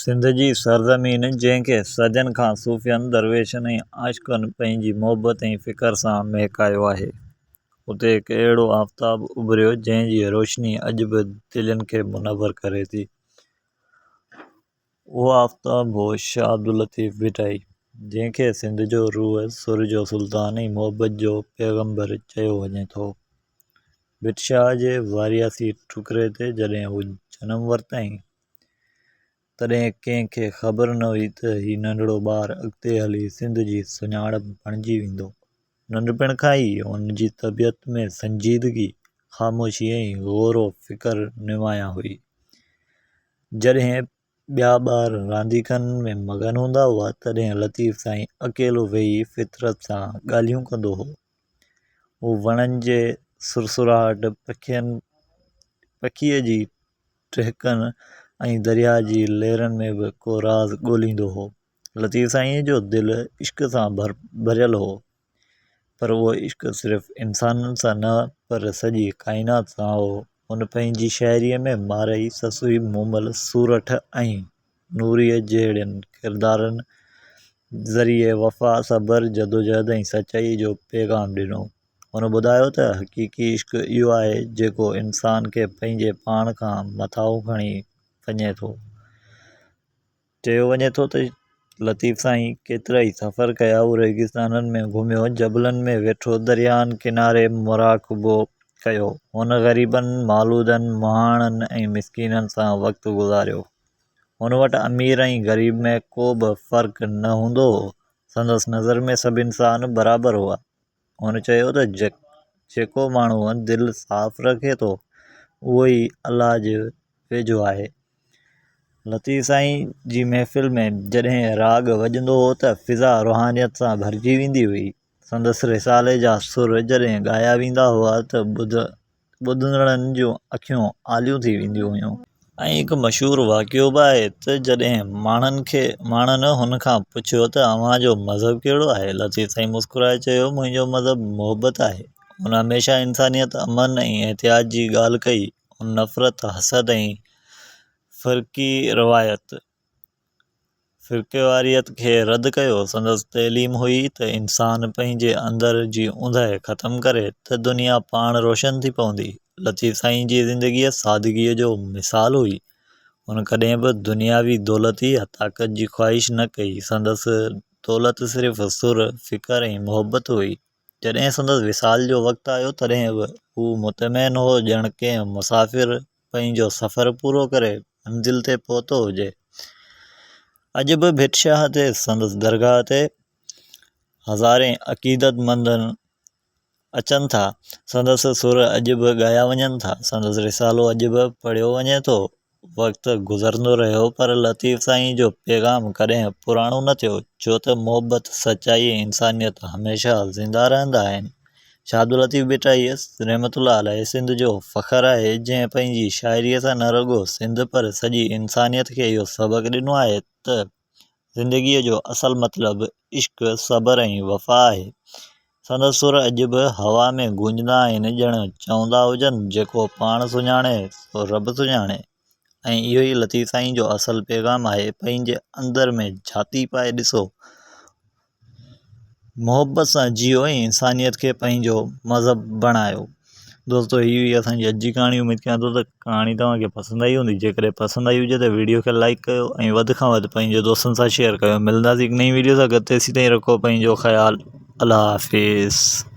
सिंध जी सरज़मीन जंहिंखे सदियुनि खां सूफ़ियनि, दरवेशनि ऐं आशिक़नि पंहिंजी मुहबत ऐं फ़िकर सां महकायो आहे। उते हिकु अहिड़ो आफ़्ताबु उभिरियो जंहिं जी रोशनी अॼु बि दिलनि खे मुनव्वर करे थी। उहो आफ़्ताबु हो शाह अब्दुल लतीफ़ भिटाई, जंहिंखे सिंध जो रूह, सुर जो सुल्तान ऐं मुहबत जो पैगंबर चयो वञे थो। भिट शाह जे वारियासी टुकरे ते जॾहिं हू जनमु वरितईं, तॾहिं कंहिंखे ख़बर न हुई त हीउ नंढड़ो ॿारु अॻिते हली सिंध जी सुञाणप बणिजी वेंदो। नंढपिण खां ई हुन जी तबियत में संजीदगी, ख़ामोशी ऐं ग़ौर फ़िकर नुमायां हुई। जॾहिं ॿिया ॿार रांदीगनि में मगन हूंदा हुआ, तॾहिं लतीफ़ साईं अकेलो वेही फितरत सां ॻाल्हियूं कंदो हो। हू वणनि जे सुरसुराहट, पखीअ जी टहिकनि ऐं दरिया जी लहरनि में बि को राज़ ॻोल्हींदो हो। लतीफ़ साईं जो दिलि इश्क़ सां भरियल हो, पर उहो इश्क़ सिर्फ़ इंसाननि सां न, पर सॼी काइनात सां हो। हुन पंहिंजी शाइरीअ में मारई, ससूई, मूमल, सूरठ ऐं नूरीअ जहिड़नि किरदारनि ज़रिए वफ़ा, सब्र, जदोजहद ऐं सचाई जो पैग़ाम ॾिनो। हुन ॿुधायो त हक़ीक़ी इश्क़ इहो आहे जेको इंसान खे पंहिंजे पाण खां मथां खणी वञे थो। चयो वञे थो त लतीफ़ साईं केतिरा ई सफ़र कया, हू रेगिस्ताननि में घुमियो, जबलनि में वेठो, दरियाहनि किनारे मुराक़बो कयो। हुन ग़रीबनि, मालूदनि, मुहाणनि ऐं मिसकीननि सां वक़्तु गुज़ारियो। हुन वटि अमीर ऐं ग़रीब में को बि फ़र्क़ु न हूंदो हो। संदसि नज़र में सभु इंसान बराबरि हुआ। हुन चयो त जेको माण्हू दिलि साफ़ रखे थो, उहो ई अल्लाह जे वेझो आहे। लतीफ़ साईं जी महफ़िल में जॾहिं राॻ वॼंदो हो त फ़िज़ा रूहानियत सां भरिजी वेंदी हुई। संदसि रिसाले जा सुर जॾहिं ॻाया वेंदा हुआ त ॿुधंदड़नि जूं अखियूं आलियूं थी वेंदियूं हुयूं। ऐं हिकु मशहूरु वाक़ियो बि आहे त जॾहिं माण्हुनि हुन खां पुछियो त अव्हां जो मज़हब कहिड़ो आहे, लतीफ़ साईं मुस्कुराए चयो, मुंहिंजो मज़हब मुहबत आहे। हुन हमेशह इंसानियत, अमन ऐं एहतियात जी ॻाल्हि कई। हुन नफ़रत, हसद ऐं फ़िरक़ेवारियत खे रद्द कयो। संदसि तइलीम हुई त इंसान पंहिंजे अंदर जी ऊंदहि ख़तमु करे त दुनिया पाण रोशन थी पवंदी। लतीफ़ साईं जी ज़िंदगीअ सादगीअ जो मिसाल हुई। हुन कॾहिं बि दुनियावी दौलत या ताक़त जी ख़्वाहिश न कई। संदसि दौलत सिर्फ़ सुर, फ़िकर ऐं मुहबत हुई। जॾहिं संदसि विसाल जो वक़्तु आयो, तॾहिं बि हू मुतमइन हो, ॼण कंहिं मुसाफ़िर पंहिंजो सफ़र पूरो करे मंज़िल ते पहुतो हुजे। अॼु बि भिट शाह ते संदसि दरगाह ते हज़ारे अक़ीदतमंद अचनि था। संदसि सुर अॼु बि ॻाया वञनि था। संदसि रिसालो अॼु बि पढ़ियो वञे थो। वक़्तु गुज़रंदो रहियो, पर लतीफ़ साईं जो पैगाम कॾहिं पुराणो न थियो, छो त मुहबत, सचाई ऐं इंसानियत हमेशह ज़िंदा रहंदा आहिनि। शाह अब्दुल लतीफ़ भिटाई रहमतुल्लाह अलैह सिंध जो फ़ख़्रु आहे, जंहिं पंहिंजी शाइरीअ सां न रुॻो सिंध पर सॼी इंसानियत खे इहो सबक़ु ॾिनो आहे त ज़िंदगीअ जो असलु मतिलबु इश्क़, सब्र ऐं वफ़ा आहे। संदसि सुर अॼु बि हवा में गूंजंदा आहिनि, ॼण चवंदा हुजनि, जेको पाण सुञाणे सो रब सुञाणे। ऐं इहो ई लतीफ़ साईं जो असलु पैगाम आहे। पंहिंजे अंदर में झाती पाए ॾिसो, मुहबत सां जियो ऐं इंसानियत खे पंहिंजो मज़हब बणायो। दोस्तो, हीअ हुई असांजी अॼु जी कहाणी। उमेद कयां थो त कहाणी तव्हांखे पसंदि आई हूंदी। जेकॾहिं पसंदि आई हुजे त वीडियो खे लाइक कयो ऐं वधि खां वधि पंहिंजे दोस्तनि सां शेयर कयो। मिलंदासीं हिकु नई वीडियो सां गॾु। तेसीं ताईं रखो पंहिंजो ख़्यालु। अल्लाह हाफ़िज़।